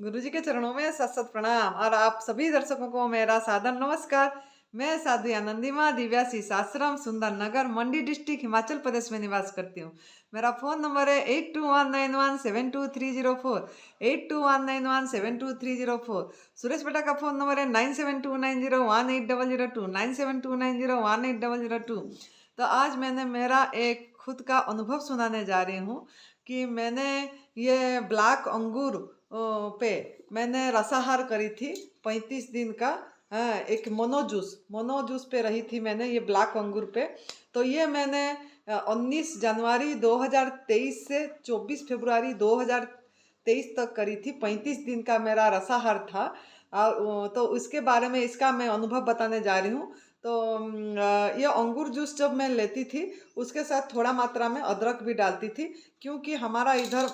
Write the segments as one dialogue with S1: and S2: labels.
S1: गुरुजी के चरणों में सत सत प्रणाम और आप सभी दर्शकों को मेरा सादर नमस्कार। मैं साध्वी आनंदी माँ दिव्यासी आश्रम सुंदर नगर मंडी डिस्ट्रिक्ट हिमाचल प्रदेश में निवास करती हूँ। मेरा फ़ोन नंबर है 8219172304 8219172304। सुरेश बेटा का फ़ोन नंबर है 9729018002 9729018002। तो आज मैंने मेरा एक खुद का अनुभव सुनाने जा रही हूँ कि मैंने ये ब्लैक अंगूर पे मैंने रसाहार करी थी 35 दिन का। हाँ, एक मोनो जूस पे रही थी मैंने ये ब्लैक अंगूर पे। तो ये मैंने 19 जनवरी 2023 से 24 फरवरी 2023 तक करी थी। 35 दिन का मेरा रसाहार था। तो उसके बारे में इसका मैं अनुभव बताने जा रही हूँ। तो ये अंगूर जूस जब मैं लेती थी उसके साथ थोड़ा मात्रा में अदरक भी डालती थी, क्योंकि हमारा इधर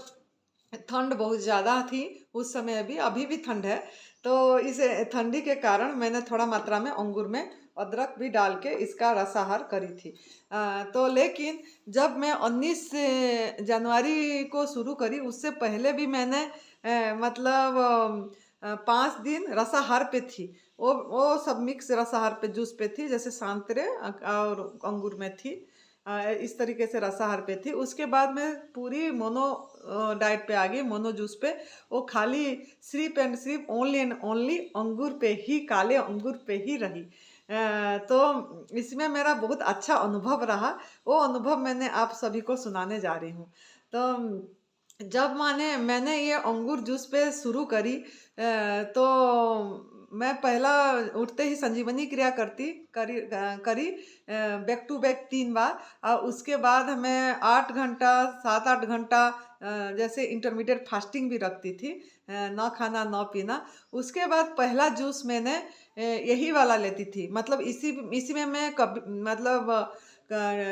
S1: ठंड बहुत ज़्यादा थी उस समय। अभी भी ठंड है। तो इस ठंडी के कारण मैंने थोड़ा मात्रा में अंगूर में अदरक भी डाल के इसका रसाहार करी थी। तो लेकिन जब मैं 19 जनवरी को शुरू करी उससे पहले भी मैंने 5 दिन रसाहार पे थी। वो सब मिक्स रसाहार पे जूस पे थी, जैसे संतरे और अंगूर में थी। इस तरीके से रसाहार पे थी। उसके बाद मैं पूरी मोनो डाइट पे आ गई, मोनो जूस पे। वो खाली सिर्फ एंड सिर्फ ओनली एंड ओनली अंगूर पे ही, काले अंगूर पे ही रही। तो इसमें मेरा बहुत अच्छा अनुभव रहा। वो अनुभव मैंने आप सभी को सुनाने जा रही हूँ। जब मैंने ये अंगूर जूस पे शुरू करी, तो मैं पहला उठते ही संजीवनी क्रिया करी बैक टू बैक 3 बार। और उसके बाद मैं 8 घंटा 7-8 घंटा जैसे इंटरमीडिएट फास्टिंग भी रखती थी, ना खाना ना पीना। उसके बाद पहला जूस मैंने यही वाला लेती थी। मतलब इसी इसी में मैं कभी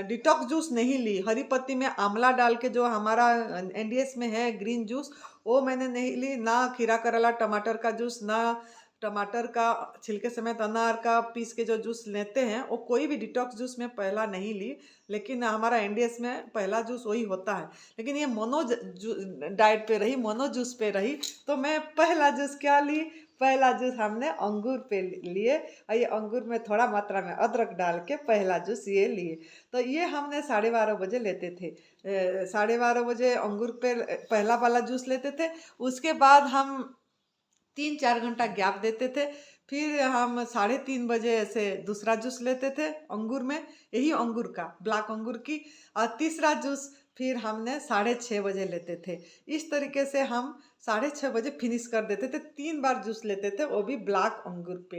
S1: डिटॉक्स जूस नहीं ली। हरी पत्ती में आंवला डाल के जो हमारा एनडीएस में है ग्रीन जूस, वो मैंने नहीं ली। ना खीरा करेला टमाटर का जूस, ना टमाटर का छिलके समेत अनार का पीस के जो जूस लेते हैं, वो कोई भी डिटॉक्स जूस में पहला नहीं ली। लेकिन हमारा एनडीएस में पहला जूस वही होता है। लेकिन ये मोनो डाइट पे रही, मोनो जूस पे रही। तो मैं पहला जूस क्या ली, पहला जूस हमने अंगूर पे लिए। और ये अंगूर में थोड़ा मात्रा में अदरक डाल के पहला जूस ये लिए। तो ये हमने 12:30 बजे लेते थे। 12:30 बजे अंगूर पे पहला वाला जूस लेते थे। उसके बाद हम 3-4 घंटा गैप देते थे। फिर हम 3:30 बजे ऐसे दूसरा जूस लेते थे अंगूर में, यही अंगूर का, ब्लैक अंगूर की। और तीसरा जूस फिर हमने 6:30 बजे लेते थे। इस तरीके से हम 6:30 बजे फिनिश कर देते थे। 3 बार जूस लेते थे, वो भी ब्लैक अंगूर पे।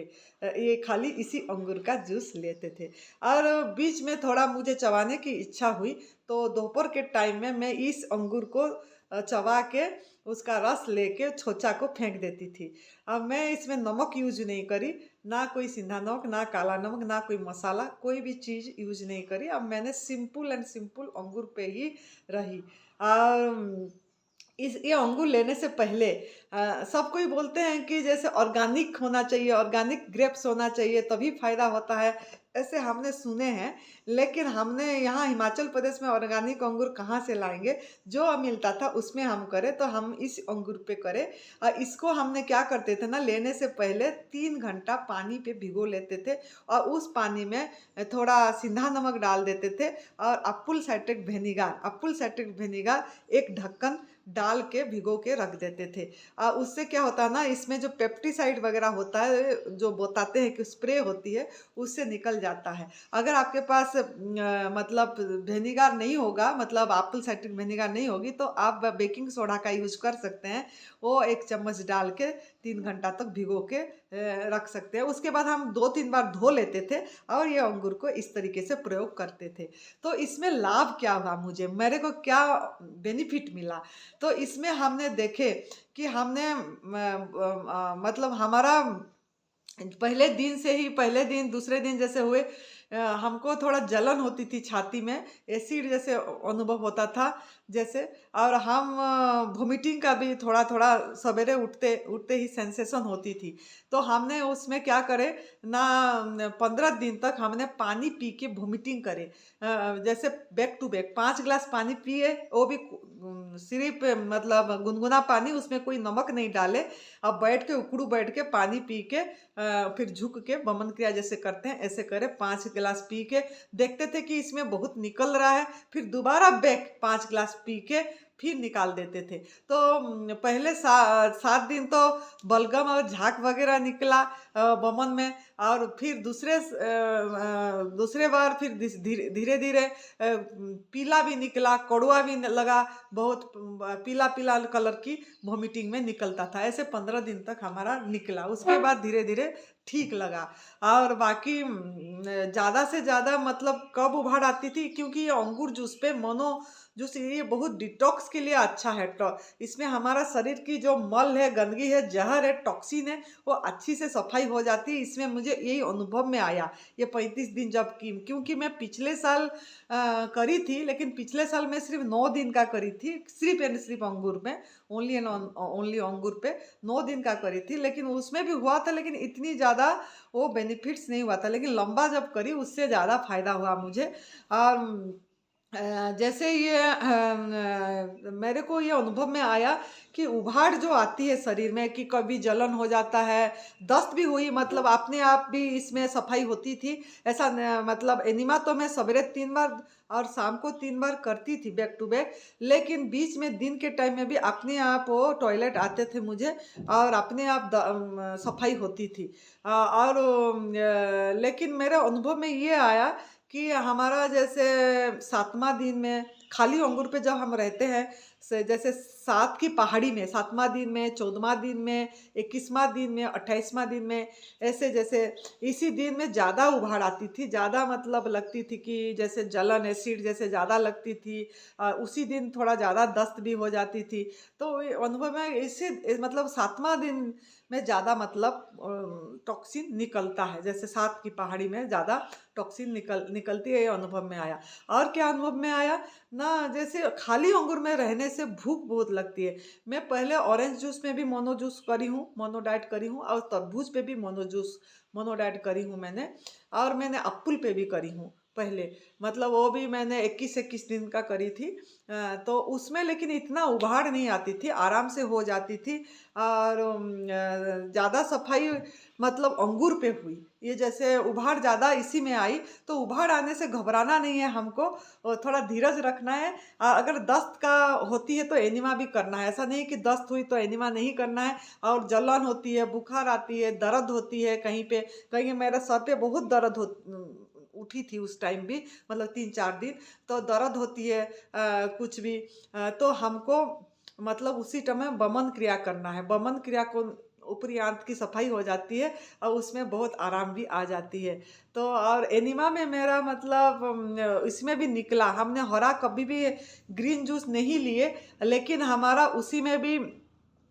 S1: ये खाली इसी अंगूर का जूस लेते थे। और बीच में थोड़ा मुझे चबाने की इच्छा हुई, तो दोपहर के टाइम में मैं इस अंगूर को चबा के उसका रस लेके छोचा को फेंक देती थी। अब मैं इसमें नमक यूज नहीं करी, ना कोई सिंधा नमक, ना काला नमक, ना कोई मसाला, कोई भी चीज़ यूज नहीं करी। अब मैंने सिंपल एंड सिंपल अंगूर पे ही रही। और इस ये अंगूर लेने से पहले सब कोई बोलते हैं कि जैसे ऑर्गेनिक होना चाहिए, ऑर्गेनिक ग्रेप्स होना चाहिए, तभी फ़ायदा होता है, ऐसे हमने सुने हैं। लेकिन हमने यहाँ हिमाचल प्रदेश में ऑर्गेनिक अंगूर कहाँ से लाएंगे। जो मिलता था उसमें हम करें, तो हम इस अंगूर पे करें। और इसको हमने क्या करते थे ना, लेने से पहले 3 घंटा पानी पे भिगो लेते थे। और उस पानी में थोड़ा सिंधा नमक डाल देते थे, और एप्पल साइट्रिक विनेगर एक ढक्कन डाल के भिगो के रख देते थे। उससे क्या होता है ना, इसमें जो पेप्टिसाइड वगैरह होता है, जो बताते हैं कि स्प्रे होती है, उससे निकल जाता है। अगर आपके पास मतलब विनेगर नहीं होगा, मतलब एप्पल साइट्रिक विनेगर नहीं होगी, तो आप बेकिंग सोडा का यूज कर सकते हैं। वो 1 चम्मच डाल के 3 घंटा तक भिगो के रख सकते हैं। उसके बाद हम 2-3 बार धो लेते थे और ये अंगूर को इस तरीके से प्रयोग करते थे। तो इसमें लाभ क्या हुआ, मेरे को क्या बेनिफिट मिला। तो इसमें हमने देखे कि हमने मतलब हमारा पहले दिन से ही, पहले दिन दूसरे दिन जैसे हुए हमको थोड़ा जलन होती थी छाती में, एसिड जैसे अनुभव होता था जैसे। और हम वोमिटिंग का भी थोड़ा थोड़ा सवेरे उठते उठते ही सेंसेशन होती थी। तो हमने उसमें क्या करे ना, 15 दिन तक हमने पानी पी के वोमिटिंग करे। जैसे बैक टू बैक 5 गिलास पानी पिए, वो भी सिर्फ मतलब गुनगुना पानी, उसमें कोई नमक नहीं डाले। अब बैठ के उकड़ू बैठ के पानी पी के फिर झुक के वमन क्रिया जैसे करते हैं ऐसे करे, 5 गिलास पी के देखते थे कि इसमें बहुत निकल रहा है, फिर दोबारा बैक 5 गिलास पी के फिर निकाल देते थे। तो पहले 7 दिन तो बलगम और झाग वगैरह निकला वमन में। और फिर दूसरे बार फिर धीरे धीरे धीरे पीला भी निकला, कड़वा भी लगा, बहुत पीला पीला कलर की वॉमिटिंग में निकलता था। ऐसे 15 दिन तक हमारा निकला, उसके बाद धीरे धीरे ठीक लगा। और बाकी ज़्यादा से ज़्यादा मतलब कब उबाढ़ आती थी, क्योंकि ये अंगूर जूस पे मोनो जूस ये बहुत डिटॉक्स के लिए अच्छा है। इसमें हमारा शरीर की जो मल है, गंदगी है, जहर है, टॉक्सिन है, वो अच्छी से सफाई हो जाती है। इसमें मुझे यही अनुभव में आया ये 35 दिन जब की, क्योंकि मैं पिछले साल करी थी, लेकिन पिछले साल मैं सिर्फ 9 दिन का करी थी, सिर्फ एंड सिर्फ अंगूर में, ओनली एंड ओनली अंगूर पे 9 दिन का करी थी। लेकिन उसमें भी हुआ था, लेकिन इतनी ज़्यादा वो बेनिफिट्स नहीं हुआ था। लेकिन लंबा जब करी उससे ज़्यादा फायदा हुआ मुझे। और जैसे ये मेरे को ये अनुभव में आया कि उभाड़ जो आती है शरीर में, कि कभी जलन हो जाता है, दस्त भी हुई, मतलब अपने आप भी इसमें सफाई होती थी। ऐसा मतलब एनिमा तो मैं सवेरे 3 बार और शाम को 3 बार करती थी बैक टू बैक। लेकिन बीच में दिन के टाइम में भी अपने आप वो टॉयलेट आते थे मुझे, और अपने आप सफाई होती थी। और लेकिन मेरे अनुभव में ये आया कि हमारा जैसे 7वां दिन में खाली अंगूर पे जब हम रहते हैं, जैसे 7 की पहाड़ी में 7वां दिन में, 14वां दिन में, 21वां दिन में, 28वां दिन में, ऐसे जैसे इसी दिन में ज़्यादा उभाड़ आती थी, ज़्यादा मतलब लगती थी कि जैसे जलन एसिड जैसे ज़्यादा लगती थी। उसी दिन थोड़ा ज़्यादा दस्त भी हो जाती थी। तो ये अनुभव में मतलब 7वां दिन में ज़्यादा मतलब टॉक्सिन निकलता है, जैसे 7 की पहाड़ी में ज़्यादा टॉक्सिन निकलती है, ये अनुभव में आया। और क्या अनुभव में आया ना, जैसे खाली अंगूर में रहने से भूख बहुत लगती है। मैं पहले ऑरेंज जूस में भी मोनो जूस करी हूँ, मोनो डाइट करी हूँ, और तरबूज पे भी मोनो डाइट करी हूँ मैंने। और मैंने एप्पल पे भी करी हूँ पहले, मतलब वो भी मैंने 21-21 दिन का करी थी। तो उसमें लेकिन इतना उबाड़ नहीं आती थी, आराम से हो जाती थी। और ज़्यादा सफाई मतलब अंगूर पे हुई। ये जैसे उबाड़ ज़्यादा इसी में आई, तो उबाड़ आने से घबराना नहीं है हमको, और थोड़ा धीरज रखना है। अगर दस्त का होती है तो एनिमा भी करना है, ऐसा नहीं कि दस्त हुई तो एनिमा नहीं करना है। और जलन होती है, बुखार आती है, दर्द होती है कहीं पे, कहीं मेरे सर पे बहुत दर्द उठी थी उस टाइम भी, मतलब 3-4 दिन तो दर्द होती है कुछ भी। तो हमको मतलब उसी टाइम वमन क्रिया करना है। वमन क्रिया को ऊपरी आंत की सफाई हो जाती है, और उसमें बहुत आराम भी आ जाती है। तो और एनिमा में मेरा मतलब इसमें भी निकला, हमने हरा कभी भी ग्रीन जूस नहीं लिए, लेकिन हमारा उसी में भी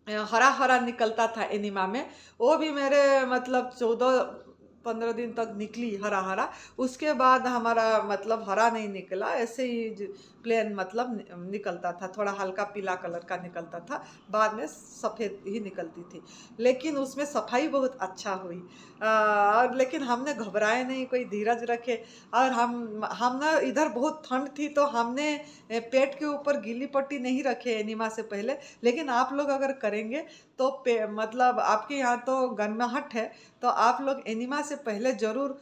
S1: हरा हरा निकलता था एनिमा में। वो भी मेरे मतलब 14-15 दिन तक निकली हरा हरा। उसके बाद हमारा मतलब हरा नहीं निकला, ऐसे ही प्लेन मतलब निकलता था, थोड़ा हल्का पीला कलर का निकलता था, बाद में सफ़ेद ही निकलती थी। लेकिन उसमें सफाई बहुत अच्छा हुई। और लेकिन हमने घबराए नहीं, कोई धीरज रखे। और हम ना इधर बहुत ठंड थी, तो हमने पेट के ऊपर गीली पट्टी नहीं रखे एनिमा से पहले। लेकिन आप लोग अगर करेंगे तो मतलब आपके यहाँ तो गर्माहट है, तो आप लोग एनिमा से पहले ज़रूर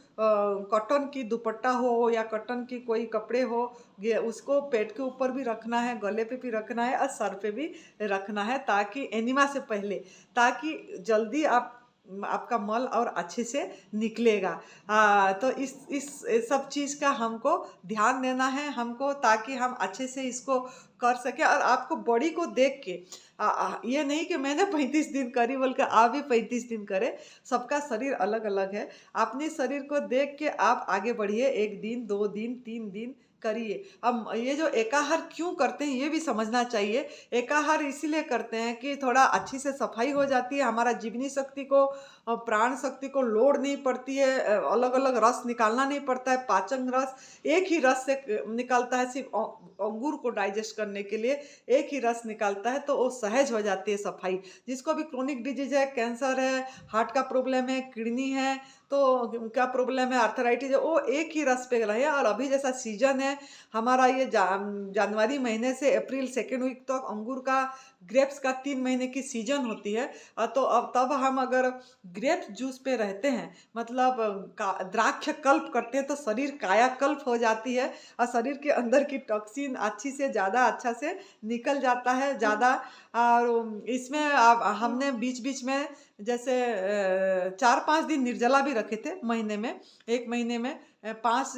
S1: कॉटन की दुपट्टा हो या कॉटन की कोई कपड़े हो, ये उसको पेट के ऊपर भी रखना है, गले पे भी रखना है, और सर पे भी रखना है, ताकि एनिमा से पहले, ताकि जल्दी आपका मल और अच्छे से निकलेगा। तो इस सब चीज़ का हमको ध्यान देना है हमको, ताकि हम अच्छे से इसको कर सके और आपको बॉडी को देख के ये नहीं कि मैंने 35 दिन करी बोल के आप भी 35 दिन करें। सबका शरीर अलग अलग है। अपने शरीर को देख के आप आगे बढ़िए। 1 दिन 2 दिन 3 दिन करिए। अब ये जो एकाहार क्यों करते हैं ये भी समझना चाहिए। एकाहार इसीलिए करते हैं कि थोड़ा अच्छी से सफाई हो जाती है, हमारा जीवनी शक्ति को प्राण शक्ति को लोड नहीं पड़ती है, अलग अलग रस निकालना नहीं पड़ता है। पाचन रस एक ही रस से निकलता है, सिर्फ अंगूर को डाइजेस्ट करने के लिए एक ही रस निकालता है, तो वो सहज हो जाती है सफाई। जिसको भी क्रोनिक डिजीज है, कैंसर है, हार्ट का प्रॉब्लम है, किडनी है, तो क्या प्रॉब्लम है, आर्थराइटिस है, वो एक ही रस पे रहे। और अभी जैसा सीजन है हमारा, ये जनवरी महीने से अप्रैल सेकेंड वीक तक अंगूर का, ग्रेप्स का 3 महीने की सीजन होती है। तो अब तब हम अगर ग्रेप्स जूस पे रहते हैं, मतलब द्राक्ष कल्प करते हैं, तो शरीर कायाकल्प हो जाती है और शरीर के अंदर की टॉक्सिन अच्छी से ज़्यादा अच्छा से निकल जाता है ज़्यादा। और इसमें अब हमने बीच बीच में जैसे 4-5 दिन निर्जला भी रखे थे महीने में। 1 महीने में 5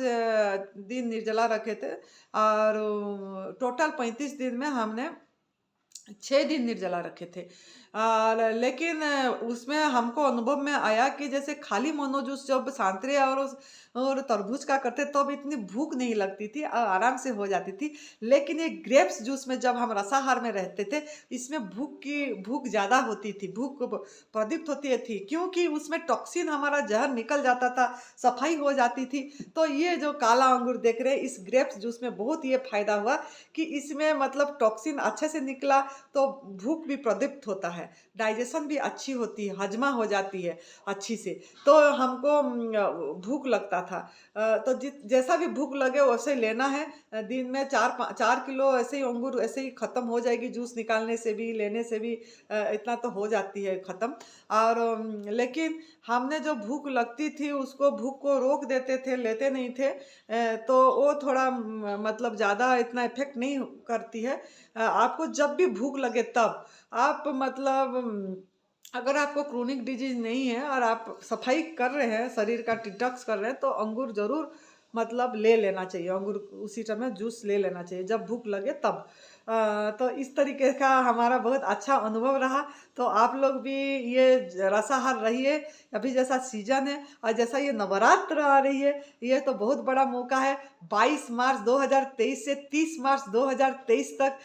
S1: दिन निर्जला रखे थे और टोटल 35 दिन में हमने 6 दिन निर्जला रखे थे। लेकिन उसमें हमको अनुभव में आया कि जैसे खाली मोनो जूस जब संतरे और तरबूज का करते तब इतनी भूख नहीं लगती थी, आराम से हो जाती थी। लेकिन ये ग्रेप्स जूस में जब हम रसाहार में रहते थे, इसमें भूख ज़्यादा होती थी, भूख प्रदीप्त होती थी, क्योंकि उसमें टॉक्सिन हमारा जहर निकल जाता था, सफाई हो जाती थी। तो ये जो काला अंगूर देख रहे हैं, इस ग्रेप्स जूस में बहुत ये फायदा हुआ कि इसमें मतलब टॉक्सिन अच्छे से निकला, तो भूख भी प्रदीप्त होता है, डाइजेशन भी अच्छी होती है, हजमा हो जाती है अच्छी से। तो हमको भूख लगता था, तो जैसा भी भूख लगे वैसे ही लेना है। दिन में 4 किलो ऐसे ही अंगूर ऐसे ही ख़त्म हो जाएगी, जूस निकालने से भी लेने से भी इतना तो हो जाती है ख़त्म। और लेकिन हमने जो भूख लगती थी उसको, भूख को रोक देते थे, लेते नहीं थे, तो वो थोड़ा मतलब ज़्यादा इतना इफेक्ट नहीं करती है। आपको जब भी भूख लगे तब आप मतलब अगर आपको क्रोनिक डिजीज नहीं है और आप सफाई कर रहे हैं, शरीर का डिटॉक्स कर रहे हैं, तो अंगूर जरूर मतलब ले लेना चाहिए। अंगूर उसी समय जूस ले लेना चाहिए जब भूख लगे तब। तो इस तरीके का हमारा बहुत अच्छा अनुभव रहा। तो आप लोग भी ये रसाहार रहिए। अभी जैसा सीजन है और जैसा ये नवरात्र आ रही है, ये तो बहुत बड़ा मौका है। 22 मार्च 2023 से 30 मार्च 2023 तक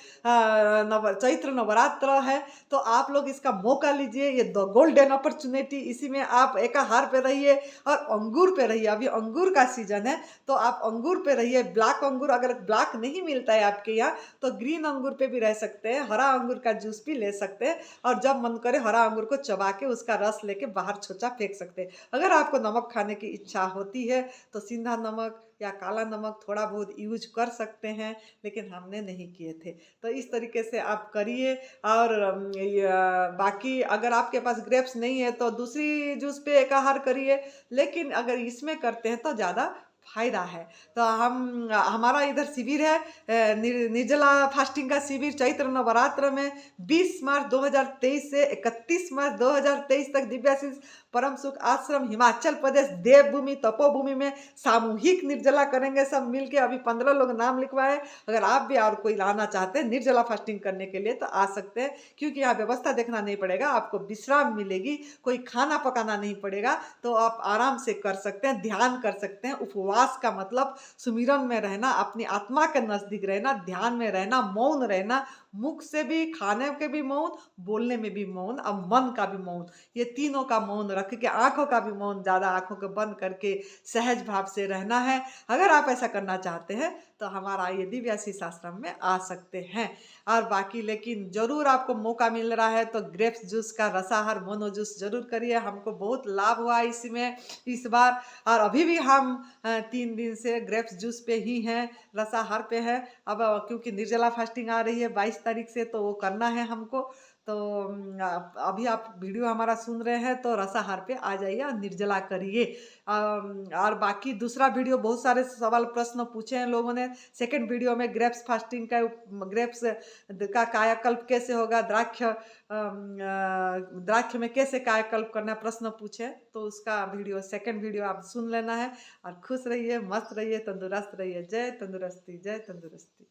S1: चैत्र नवरात्र है। तो आप लोग इसका मौका लीजिए, ये द गोल्डन अपॉर्चुनिटी। इसी में आप एकाहार पे रहिए और अंगूर पे रहिए। अभी अंगूर का सीजन है, तो आप अंगूर पे रहिए। ब्लैक अंगूर अगर ब्लैक नहीं मिलता है आपके यहाँ, तो ग्रीन अंगूर पे भी रह सकते हैं, हरा अंगूर का जूस भी ले सकते हैं। और जब मन करे हरा अंगूर को चबा के उसका रस लेके बाहर छोचा फेंक सकते हैं। अगर आपको नमक खाने की इच्छा होती है तो सिंधा नमक या काला नमक थोड़ा बहुत यूज कर सकते हैं, लेकिन हमने नहीं किए थे। तो इस तरीके से आप करिए। और बाकी अगर आपके पास ग्रेप्स नहीं है तो दूसरी जूस पे एकाहार करिए, लेकिन अगर इसमें करते हैं तो ज़्यादा फायदा है। तो हमारा इधर शिविर है, निर्जला फास्टिंग का शिविर चैत्र नवरात्र में 20 मार्च 2023 से 31 मार्च 2023 तक दिव्याशीष परम सुख आश्रम हिमाचल प्रदेश देवभूमि तपोभूमि में सामूहिक निर्जला करेंगे सब मिलके। अभी 15 लोग नाम लिखवाए। अगर आप भी और कोई लाना चाहते हैं निर्जला फास्टिंग करने के लिए तो आ सकते हैं, क्योंकि यहाँ व्यवस्था देखना नहीं पड़ेगा, आपको विश्राम मिलेगी, कोई खाना पकाना नहीं पड़ेगा, तो आप आराम से कर सकते हैं, ध्यान कर सकते हैं। उपवास का मतलब सुमिरन में रहना, अपनी आत्मा के नजदीक रहना, ध्यान में रहना, मौन रहना, मुख से भी, खाने के भी मौन, बोलने में भी मौन और मन का भी मौन। ये तीनों का मौन रख के, आंखों का भी मौन, ज़्यादा आंखों को बंद करके सहज भाव से रहना है। अगर आप ऐसा करना चाहते हैं तो हमारा ये दिव्याशीष आश्रम में आ सकते हैं। और बाकी लेकिन ज़रूर आपको मौका मिल रहा है तो ग्रेप्स जूस का रसाहार मोनो जूस ज़रूर करिए। हमको बहुत लाभ हुआ इसमें इस बार। और अभी भी हम 3 दिन से ग्रेप्स जूस पे ही हैं, रसाहार पे हैं। अब क्योंकि निर्जला फास्टिंग आ रही है 22 तारीख से, तो वो करना है हमको। तो अभी आप वीडियो हमारा सुन रहे हैं तो रसाहार पे आ जाइए और निर्जला करिए। और बाकी दूसरा वीडियो बहुत सारे सवाल प्रश्न पूछे हैं लोगों ने। सेकंड वीडियो में ग्रेप्स फास्टिंग का, ग्रेप्स का कायाकल्प कैसे होगा, द्राक्ष में कैसे कायाकल्प करना, प्रश्न पूछे, तो उसका वीडियो सेकंड वीडियो आप सुन लेना है। और खुश रहिए, मस्त रहिए, तंदुरुस्त रहिए। जय तंदुरुस्ती, जय तंदुरुस्ती।